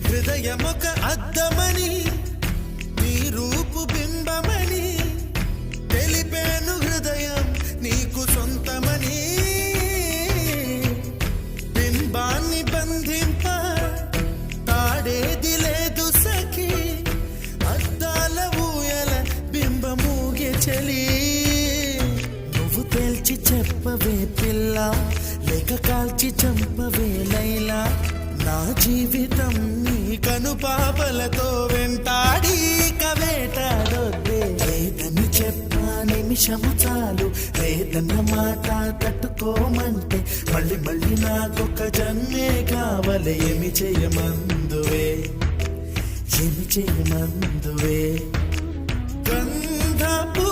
హృదయమొక అద్దమని నీ రూపు బింబమని తెలిపేను హృదయం నీకు సొంతమని బింబాన్ని బంధింప తాడేది లేదు సఖి అద్దాల ఊయల బింబమూగే చలి నువ్వు తేల్చి చెప్పవే పిల్ల లేక కాల్చి చంపవే లైలా నా జీవితం నీ కనుపాపలతో వెంటాడి కవేటాడొద్దే లేదని చెప్పా నిమిషము చాలు లేదన్న మాట తట్టుకోమంటే మళ్ళీ మళ్ళీ నాకొక జన్మే కావాలి ఏమి చేయమందువే ఏమి చేయమందువే గంధపు